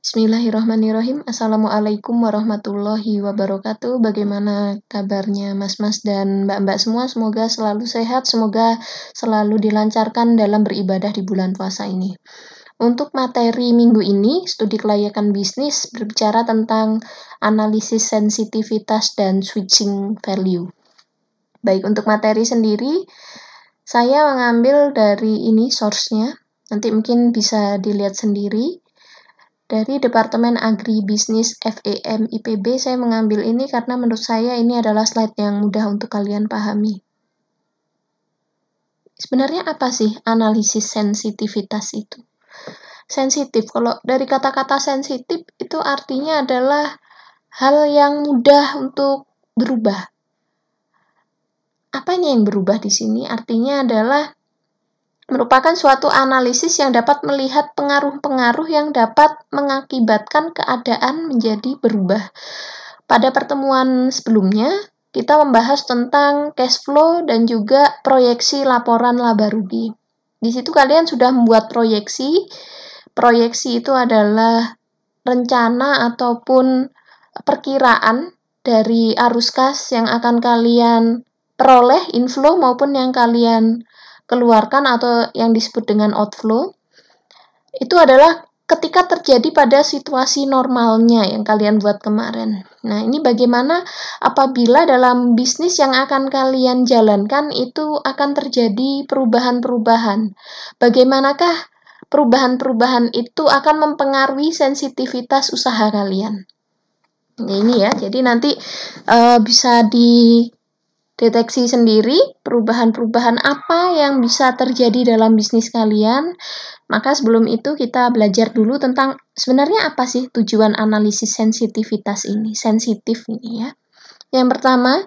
Bismillahirrahmanirrahim. Assalamualaikum warahmatullahi wabarakatuh. Bagaimana kabarnya mas-mas dan mbak-mbak semua? Semoga selalu sehat, semoga selalu dilancarkan dalam beribadah di bulan puasa ini. Untuk materi minggu ini, studi kelayakan bisnis berbicara tentang analisis sensitivitas dan switching value. Baik, untuk materi sendiri, saya mengambil dari ini source-nya. Nanti mungkin bisa dilihat sendiri. Dari Departemen Agribisnis FEM IPB, saya mengambil ini karena menurut saya ini adalah slide yang mudah untuk kalian pahami. Sebenarnya apa sih analisis sensitivitas itu? Sensitif, kalau dari kata-kata sensitif itu artinya adalah hal yang mudah untuk berubah. Apanya yang berubah di sini? Artinya adalah merupakan suatu analisis yang dapat melihat pengaruh-pengaruh yang dapat mengakibatkan keadaan menjadi berubah. Pada pertemuan sebelumnya, kita membahas tentang cash flow dan juga proyeksi laporan laba rugi. Di situ kalian sudah membuat proyeksi. Proyeksi itu adalah rencana ataupun perkiraan dari arus kas yang akan kalian peroleh, inflow maupun yang kalian keluarkan atau yang disebut dengan outflow. Itu adalah ketika terjadi pada situasi normalnya yang kalian buat kemarin. Nah, ini bagaimana apabila dalam bisnis yang akan kalian jalankan itu akan terjadi perubahan-perubahan. Bagaimanakah perubahan-perubahan itu akan mempengaruhi sensitivitas usaha kalian. Nah, ini ya, jadi nanti bisa dideteksi sendiri perubahan-perubahan apa yang bisa terjadi dalam bisnis kalian. Maka sebelum itu kita belajar dulu tentang sebenarnya apa sih tujuan analisis sensitivitas ini, sensitif ini ya. Yang pertama,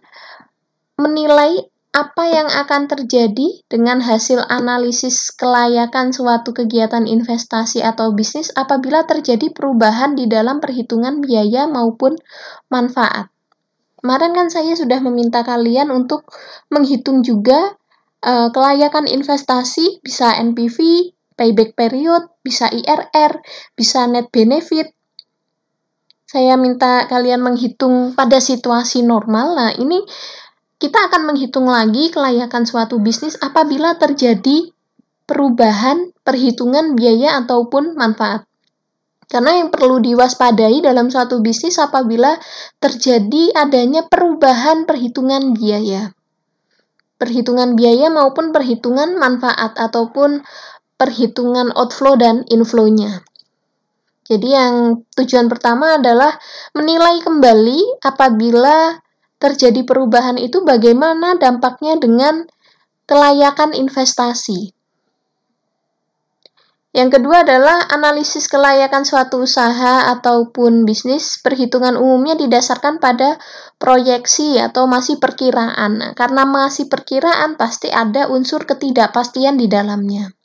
menilai apa yang akan terjadi dengan hasil analisis kelayakan suatu kegiatan investasi atau bisnis apabila terjadi perubahan di dalam perhitungan biaya maupun manfaat. Kemarin kan saya sudah meminta kalian untuk menghitung juga kelayakan investasi, bisa NPV, payback period, bisa IRR, bisa net benefit. Saya minta kalian menghitung pada situasi normal. Nah, ini kita akan menghitung lagi kelayakan suatu bisnis apabila terjadi perubahan perhitungan biaya ataupun manfaat. Karena yang perlu diwaspadai dalam suatu bisnis apabila terjadi adanya perubahan perhitungan biaya. Perhitungan biaya maupun perhitungan manfaat ataupun perhitungan outflow dan inflow-nya. Jadi yang tujuan pertama adalah menilai kembali apabila terjadi perubahan itu bagaimana dampaknya dengan kelayakan investasi. Yang kedua adalah analisis kelayakan suatu usaha ataupun bisnis. Perhitungan umumnya didasarkan pada proyeksi atau masih perkiraan. Nah, karena masih perkiraan pasti ada unsur ketidakpastian di dalamnya.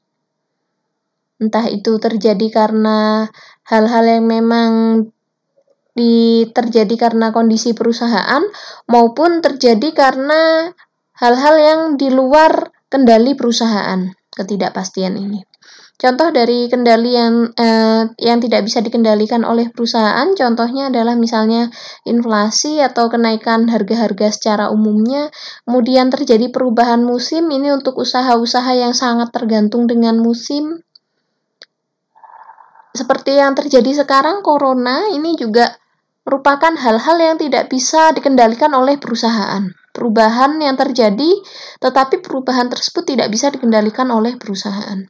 Entah itu terjadi karena hal-hal yang memang terjadi karena kondisi perusahaan maupun terjadi karena hal-hal yang di luar kendali perusahaan, ketidakpastian ini. Contoh dari kendali yang tidak bisa dikendalikan oleh perusahaan, contohnya adalah misalnya inflasi atau kenaikan harga-harga secara umumnya, kemudian terjadi perubahan musim, ini untuk usaha-usaha yang sangat tergantung dengan musim. Seperti yang terjadi sekarang, corona ini juga merupakan hal-hal yang tidak bisa dikendalikan oleh perusahaan. Perubahan yang terjadi, tetapi perubahan tersebut tidak bisa dikendalikan oleh perusahaan.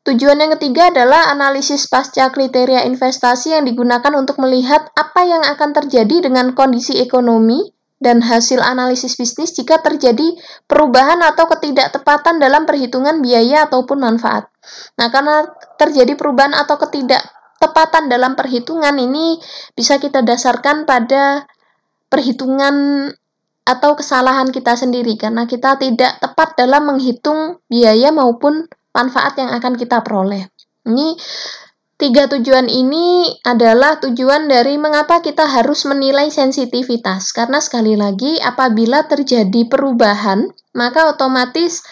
Tujuan yang ketiga adalah analisis pasca kriteria investasi yang digunakan untuk melihat apa yang akan terjadi dengan kondisi ekonomi dan hasil analisis bisnis jika terjadi perubahan atau ketidaktepatan dalam perhitungan biaya ataupun manfaat. Nah, karena terjadi perubahan atau ketidaktepatan dalam perhitungan ini bisa kita dasarkan pada perhitungan atau kesalahan kita sendiri karena kita tidak tepat dalam menghitung biaya maupun manfaat yang akan kita peroleh. Ini tiga tujuan ini adalah tujuan dari mengapa kita harus menilai sensitivitas. Karena sekali lagi apabila terjadi perubahan, maka otomatis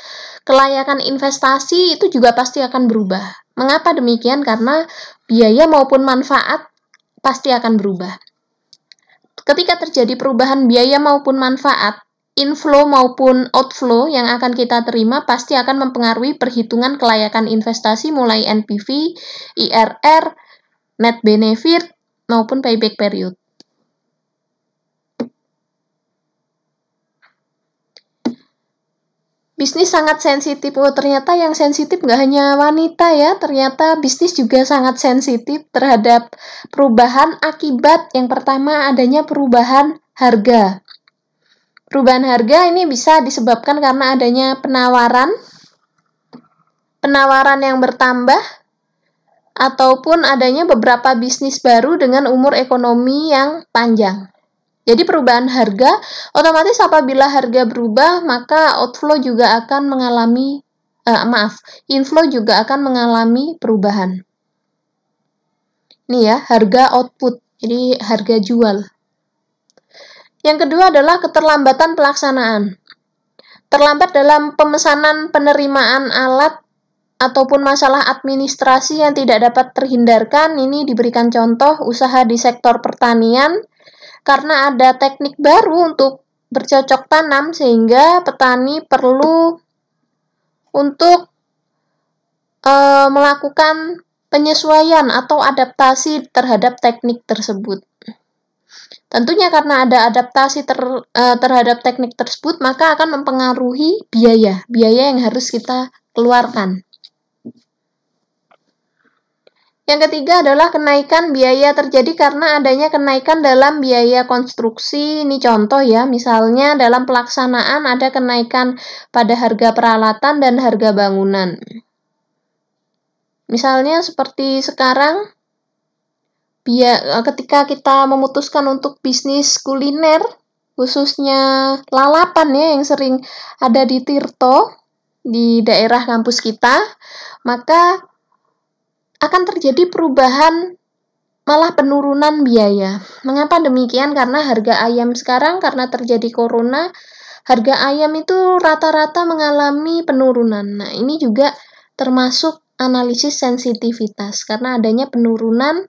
kelayakan investasi itu juga pasti akan berubah. Mengapa demikian? Karena biaya maupun manfaat pasti akan berubah. Ketika terjadi perubahan biaya maupun manfaat, inflow maupun outflow yang akan kita terima pasti akan mempengaruhi perhitungan kelayakan investasi mulai NPV, IRR, net benefit, maupun payback period. Bisnis sangat sensitif. Oh, ternyata yang sensitif nggak hanya wanita ya, ternyata bisnis juga sangat sensitif terhadap perubahan akibat yang pertama adanya perubahan harga. Perubahan harga ini bisa disebabkan karena adanya penawaran yang bertambah, ataupun adanya beberapa bisnis baru dengan umur ekonomi yang panjang. Jadi perubahan harga, otomatis apabila harga berubah, maka outflow juga akan mengalami, inflow juga akan mengalami perubahan. Ini ya, harga output, jadi harga jual. Yang kedua adalah keterlambatan pelaksanaan. Terlambat dalam pemesanan penerimaan alat ataupun masalah administrasi yang tidak dapat terhindarkan, ini diberikan contoh usaha di sektor pertanian, karena ada teknik baru untuk bercocok tanam sehingga petani perlu untuk melakukan penyesuaian atau adaptasi terhadap teknik tersebut. Tentunya karena ada adaptasi terhadap teknik tersebut, maka akan mempengaruhi biaya yang harus kita keluarkan. Yang ketiga adalah kenaikan biaya terjadi karena adanya kenaikan dalam biaya konstruksi. Ini contoh ya, misalnya dalam pelaksanaan ada kenaikan pada harga peralatan dan harga bangunan. Misalnya seperti sekarang, ketika kita memutuskan untuk bisnis kuliner, khususnya lalapan ya yang sering ada di Tirto, di daerah kampus kita, maka akan terjadi perubahan, malah penurunan biaya. Mengapa demikian? Karena harga ayam sekarang, karena terjadi corona, harga ayam itu rata-rata mengalami penurunan. Nah, ini juga termasuk analisis sensitivitas, karena adanya penurunan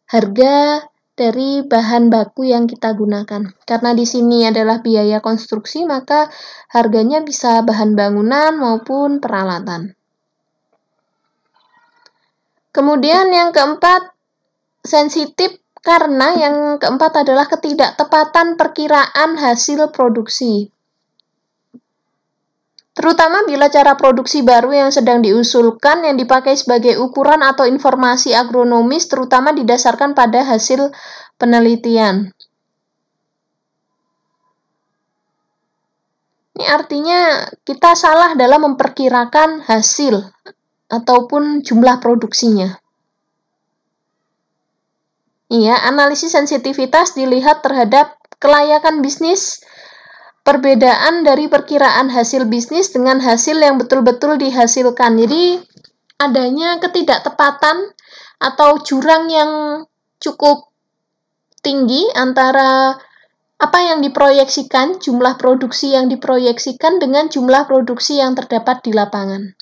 harga dari bahan baku yang kita gunakan. Karena di sini adalah biaya konstruksi, maka harganya bisa bahan bangunan maupun peralatan. Kemudian yang keempat, sensitif karena yang keempat adalah ketidaktepatan perkiraan hasil produksi. Terutama bila cara produksi baru yang sedang diusulkan yang dipakai sebagai ukuran atau informasi agronomis, terutama didasarkan pada hasil penelitian. Ini artinya kita salah dalam memperkirakan hasil ataupun jumlah produksinya. Iya, analisis sensitivitas dilihat terhadap kelayakan bisnis, perbedaan dari perkiraan hasil bisnis dengan hasil yang betul-betul dihasilkan. Jadi, adanya ketidaktepatan atau jurang yang cukup tinggi antara apa yang diproyeksikan, jumlah produksi yang diproyeksikan dengan jumlah produksi yang terdapat di lapangan.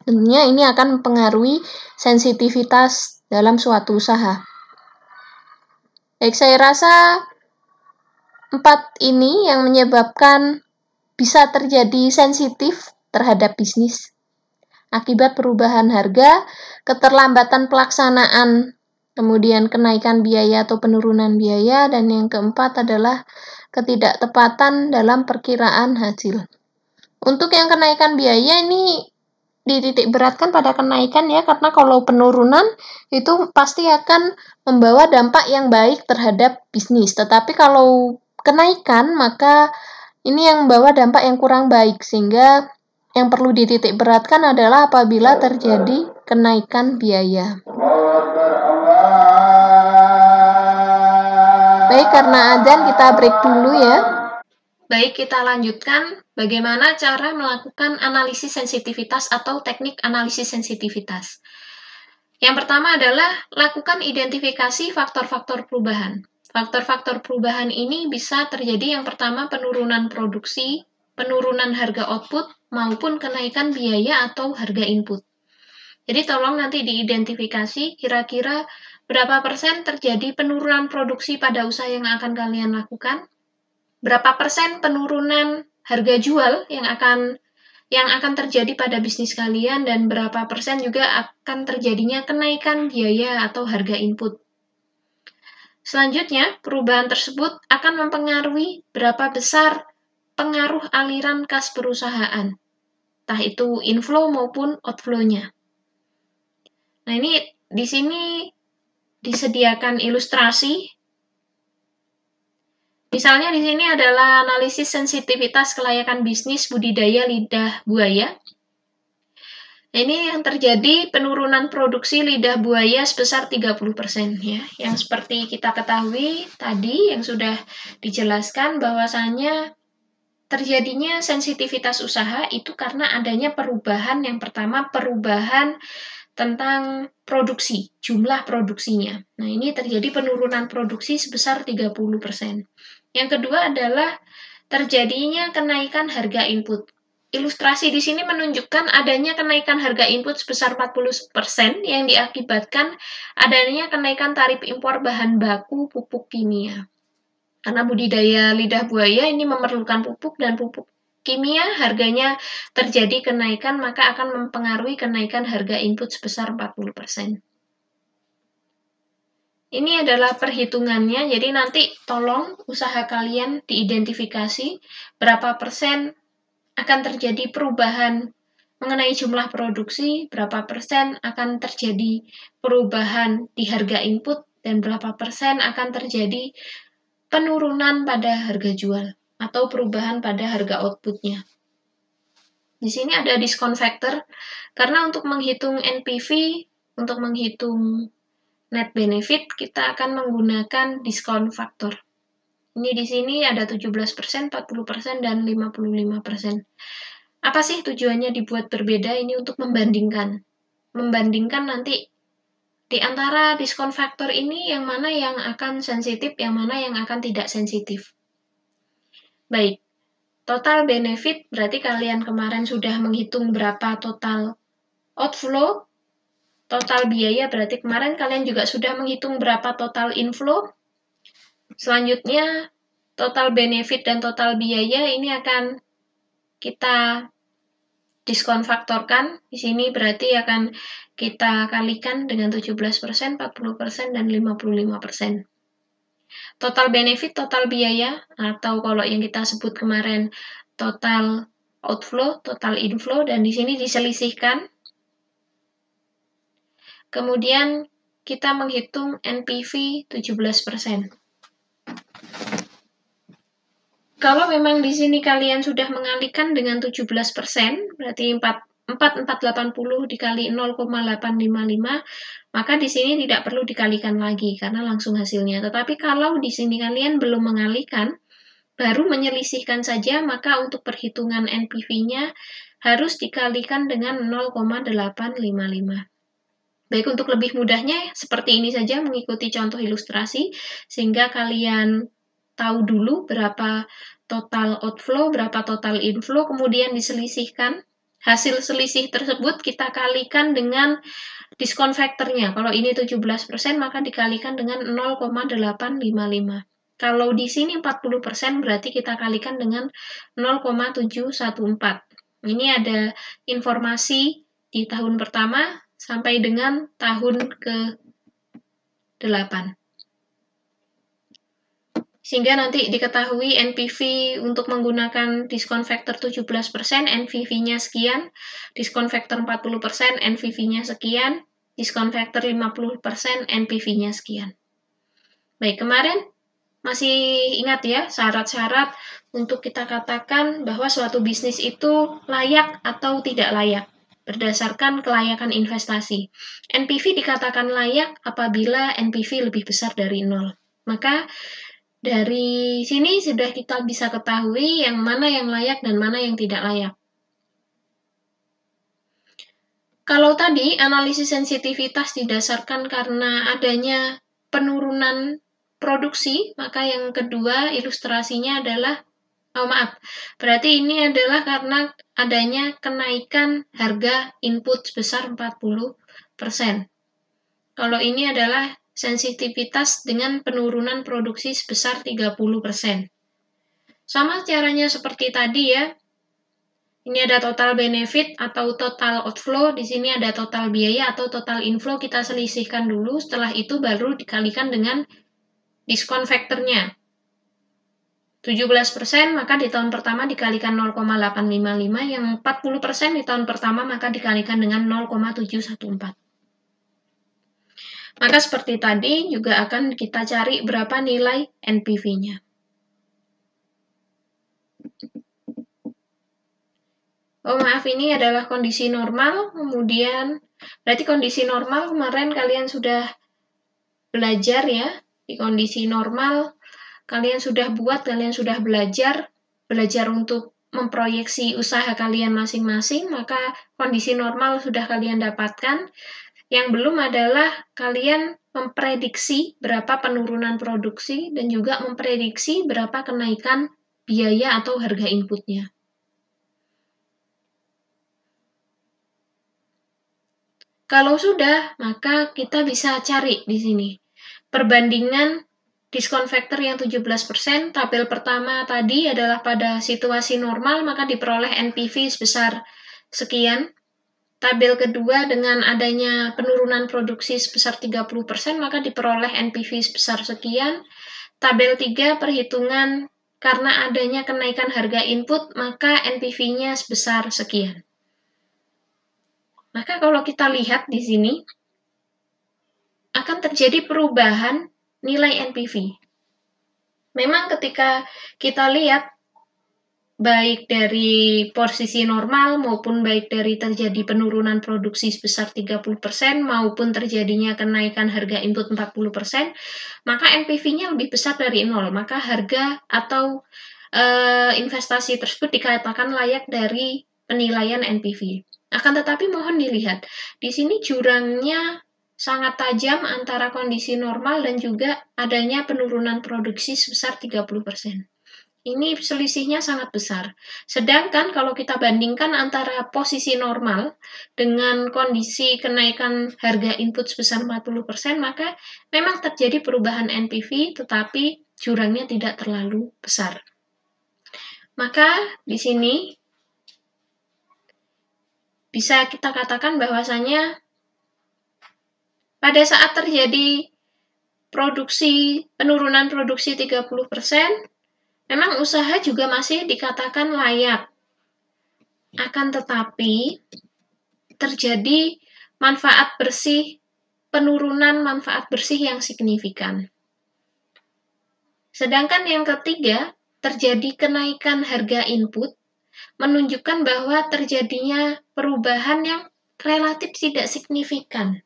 Tentunya ini akan mempengaruhi sensitivitas dalam suatu usaha. Baik, saya rasa 4 ini yang menyebabkan bisa terjadi sensitif terhadap bisnis. Akibat perubahan harga, keterlambatan pelaksanaan, kemudian kenaikan biaya atau penurunan biaya, dan yang keempat adalah ketidaktepatan dalam perkiraan hasil. Untuk yang kenaikan biaya ini dititik beratkan pada kenaikan ya, karena kalau penurunan itu pasti akan membawa dampak yang baik terhadap bisnis. Tetapi kalau kenaikan, maka ini yang membawa dampak yang kurang baik, sehingga yang perlu dititik beratkan adalah apabila terjadi kenaikan biaya. Baik, karena adzan kita break dulu ya. Baik, kita lanjutkan bagaimana cara melakukan analisis sensitivitas atau teknik analisis sensitivitas. Yang pertama adalah lakukan identifikasi faktor-faktor perubahan. Faktor-faktor perubahan ini bisa terjadi yang pertama penurunan produksi, penurunan harga output, maupun kenaikan biaya atau harga input. Jadi tolong nanti diidentifikasi kira-kira berapa persen terjadi penurunan produksi pada usaha yang akan kalian lakukan, berapa persen penurunan harga jual yang akan terjadi pada bisnis kalian, dan berapa persen juga akan terjadinya kenaikan biaya atau harga input. Selanjutnya, perubahan tersebut akan mempengaruhi berapa besar pengaruh aliran kas perusahaan, entah itu inflow maupun outflow-nya. Nah, ini di sini disediakan ilustrasi. Misalnya di sini adalah analisis sensitivitas kelayakan bisnis budidaya lidah buaya. Nah, ini yang terjadi penurunan produksi lidah buaya sebesar 30% ya. Yang seperti kita ketahui tadi yang sudah dijelaskan bahwasannya terjadinya sensitivitas usaha itu karena adanya perubahan. Yang pertama, perubahan tentang produksi, jumlah produksinya. Nah, ini terjadi penurunan produksi sebesar 30%. Yang kedua adalah terjadinya kenaikan harga input. Ilustrasi di sini menunjukkan adanya kenaikan harga input sebesar 40% yang diakibatkan adanya kenaikan tarif impor bahan baku pupuk kimia. Karena budidaya lidah buaya ini memerlukan pupuk, dan pupuk kimia harganya terjadi kenaikan, maka akan mempengaruhi kenaikan harga input sebesar 40%. Ini adalah perhitungannya, jadi nanti tolong usaha kalian diidentifikasi berapa persen akan terjadi perubahan mengenai jumlah produksi, berapa persen akan terjadi perubahan di harga input, dan berapa persen akan terjadi penurunan pada harga jual atau perubahan pada harga outputnya. Di sini ada diskon factor, karena untuk menghitung NPV, untuk menghitung net benefit, kita akan menggunakan diskon factor. Ini di sini ada 17%, 40%, dan 55%. Apa sih tujuannya dibuat berbeda? Ini untuk membandingkan. Membandingkan nanti di antara diskon factor ini yang mana yang akan sensitif, yang mana yang akan tidak sensitif. Baik. Total benefit, berarti kalian kemarin sudah menghitung berapa total outflow. Total biaya, berarti kemarin kalian juga sudah menghitung berapa total inflow. Selanjutnya, total benefit dan total biaya ini akan kita diskon faktorkan. Di sini berarti akan kita kalikan dengan 17%, 40%, dan 55%. Total benefit, total biaya, atau kalau yang kita sebut kemarin total outflow, total inflow, dan di sini diselisihkan. Kemudian kita menghitung NPV 17%. Kalau memang di sini kalian sudah mengalihkan dengan 17%, berarti 4480 dikali 0,855, maka di sini tidak perlu dikalikan lagi karena langsung hasilnya. Tetapi kalau di sini kalian belum mengalihkan, baru menyelisihkan saja, maka untuk perhitungan NPV-nya harus dikalikan dengan 0,855. Baik, untuk lebih mudahnya seperti ini saja, mengikuti contoh ilustrasi, sehingga kalian tahu dulu berapa total outflow, berapa total inflow, kemudian diselisihkan. Hasil selisih tersebut kita kalikan dengan diskon factor-nya. Kalau ini 17%, maka dikalikan dengan 0,855. Kalau di sini 40%, berarti kita kalikan dengan 0,714. Ini ada informasi di tahun pertama sampai dengan tahun ke-8. Sehingga nanti diketahui NPV untuk menggunakan diskon factor 17%, NPV-nya sekian, diskon factor 40%, NPV-nya sekian, diskon factor 50%, NPV-nya sekian. Baik, kemarin masih ingat ya syarat-syarat untuk kita katakan bahwa suatu bisnis itu layak atau tidak layak berdasarkan kelayakan investasi. NPV dikatakan layak apabila NPV lebih besar dari 0. Maka dari sini sudah kita bisa ketahui yang mana yang layak dan mana yang tidak layak. Kalau tadi analisis sensitivitas didasarkan karena adanya penurunan produksi, maka yang kedua ilustrasinya adalah Oh maaf, berarti ini adalah karena adanya kenaikan harga input sebesar 40%. Kalau ini adalah sensitivitas dengan penurunan produksi sebesar 30%. Sama caranya seperti tadi ya. Ini ada total benefit atau total outflow, di sini ada total biaya atau total inflow, kita selisihkan dulu, setelah itu baru dikalikan dengan diskon faktornya. 17% maka di tahun pertama dikalikan 0,855, yang 40% di tahun pertama maka dikalikan dengan 0,714. Maka seperti tadi juga akan kita cari berapa nilai NPV-nya. Oh maaf, ini adalah kondisi normal, kemudian berarti kondisi normal kemarin kalian sudah belajar ya. Di kondisi normal kalian sudah belajar untuk memproyeksi usaha kalian masing-masing, maka kondisi normal sudah kalian dapatkan. Yang belum adalah kalian memprediksi berapa penurunan produksi dan juga memprediksi berapa kenaikan biaya atau harga inputnya. Kalau sudah, maka kita bisa cari di sini perbandingan diskon faktor yang 17%, tabel pertama tadi adalah pada situasi normal, maka diperoleh NPV sebesar sekian. Tabel kedua dengan adanya penurunan produksi sebesar 30%, maka diperoleh NPV sebesar sekian. Tabel 3 perhitungan karena adanya kenaikan harga input, maka NPV-nya sebesar sekian. Maka kalau kita lihat di sini, akan terjadi perubahan nilai NPV. Memang ketika kita lihat, baik dari posisi normal maupun baik dari terjadi penurunan produksi sebesar 30% maupun terjadinya kenaikan harga input 40%, maka NPV-nya lebih besar dari 0. Maka harga atau investasi tersebut dikatakan layak dari penilaian NPV. Akan tetapi mohon dilihat, di sini jurangnya sangat tajam antara kondisi normal dan juga adanya penurunan produksi sebesar 30%. Ini selisihnya sangat besar. Sedangkan kalau kita bandingkan antara posisi normal dengan kondisi kenaikan harga input sebesar 40%, maka memang terjadi perubahan NPV, tetapi jurangnya tidak terlalu besar. Maka di sini bisa kita katakan bahwasanya pada saat terjadi penurunan produksi 30%, memang usaha juga masih dikatakan layak. Akan tetapi terjadi penurunan manfaat bersih yang signifikan. Sedangkan yang ketiga, terjadi kenaikan harga input, menunjukkan bahwa terjadinya perubahan yang relatif tidak signifikan.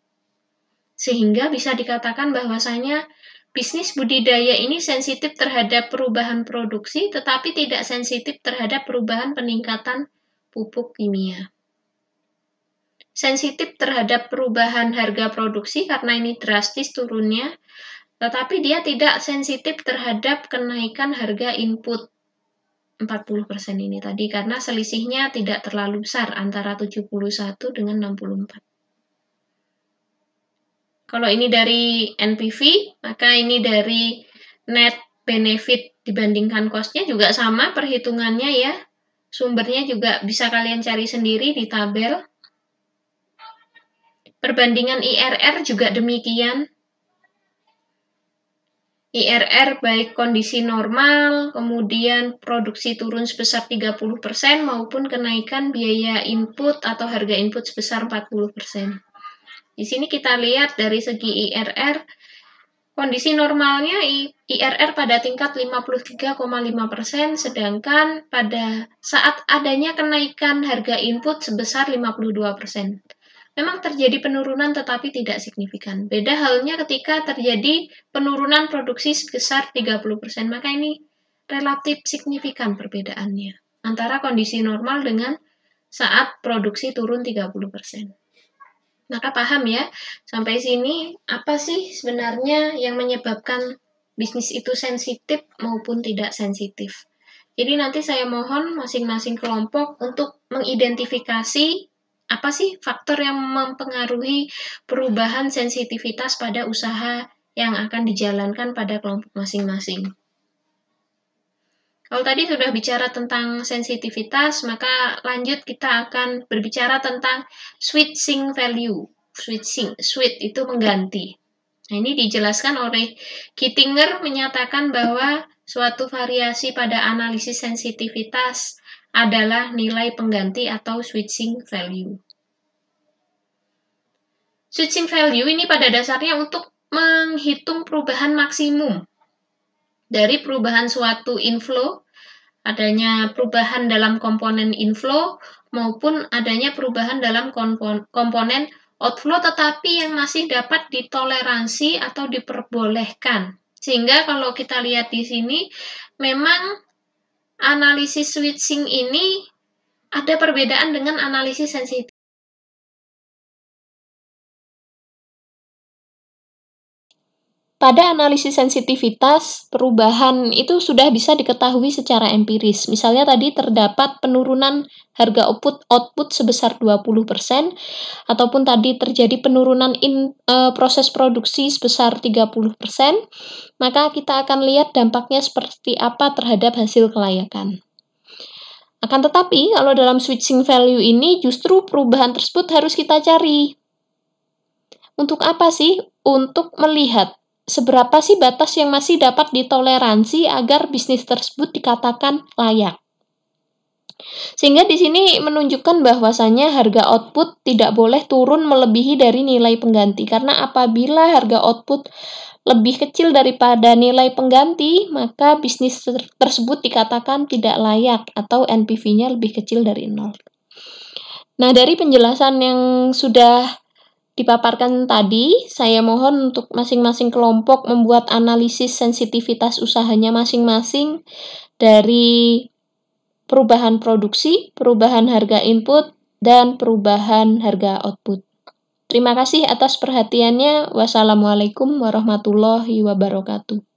Sehingga bisa dikatakan bahwasanya bisnis budidaya ini sensitif terhadap perubahan produksi, tetapi tidak sensitif terhadap perubahan peningkatan pupuk kimia. Sensitif terhadap perubahan harga produksi karena ini drastis turunnya, tetapi dia tidak sensitif terhadap kenaikan harga input 40% ini tadi, karena selisihnya tidak terlalu besar antara 71 dengan 64. Kalau ini dari NPV, maka ini dari net benefit dibandingkan cost-nya juga sama perhitungannya ya. Sumbernya juga bisa kalian cari sendiri di tabel. Perbandingan IRR juga demikian. IRR baik kondisi normal, kemudian produksi turun sebesar 30% maupun kenaikan biaya input atau harga input sebesar 40%. Di sini kita lihat dari segi IRR, kondisi normalnya IRR pada tingkat 53,5%, sedangkan pada saat adanya kenaikan harga input sebesar 52%. Memang terjadi penurunan tetapi tidak signifikan. Beda halnya ketika terjadi penurunan produksi sebesar 30%, maka ini relatif signifikan perbedaannya antara kondisi normal dengan saat produksi turun 30%. Maka paham ya, sampai sini apa sih sebenarnya yang menyebabkan bisnis itu sensitif maupun tidak sensitif. Jadi nanti saya mohon masing-masing kelompok untuk mengidentifikasi apa sih faktor yang mempengaruhi perubahan sensitivitas pada usaha yang akan dijalankan pada kelompok masing-masing. Kalau tadi sudah bicara tentang sensitivitas, maka lanjut kita akan berbicara tentang switching value. Switch itu mengganti. Nah, ini dijelaskan oleh Kittinger menyatakan bahwa suatu variasi pada analisis sensitivitas adalah nilai pengganti atau switching value. Switching value ini pada dasarnya untuk menghitung perubahan maksimum dari perubahan suatu inflow, adanya perubahan dalam komponen inflow, maupun adanya perubahan dalam komponen outflow, tetapi yang masih dapat ditoleransi atau diperbolehkan. Sehingga kalau kita lihat di sini, memang analisis switching ini ada perbedaan dengan analisis sensitif. Pada analisis sensitivitas, perubahan itu sudah bisa diketahui secara empiris. Misalnya tadi terdapat penurunan harga output sebesar 20%, ataupun tadi terjadi penurunan proses produksi sebesar 30%, maka kita akan lihat dampaknya seperti apa terhadap hasil kelayakan. Akan tetapi, kalau dalam switching value ini justru perubahan tersebut harus kita cari. Untuk apa sih? Untuk melihat seberapa sih batas yang masih dapat ditoleransi agar bisnis tersebut dikatakan layak. Sehingga di sini menunjukkan bahwasannya harga output tidak boleh turun melebihi dari nilai pengganti, karena apabila harga output lebih kecil daripada nilai pengganti, maka bisnis tersebut dikatakan tidak layak atau NPV-nya lebih kecil dari 0. Nah, dari penjelasan yang sudah dipaparkan tadi, saya mohon untuk masing-masing kelompok membuat analisis sensitivitas usahanya masing-masing dari perubahan produksi, perubahan harga input, dan perubahan harga output. Terima kasih atas perhatiannya. Wassalamualaikum warahmatullahi wabarakatuh.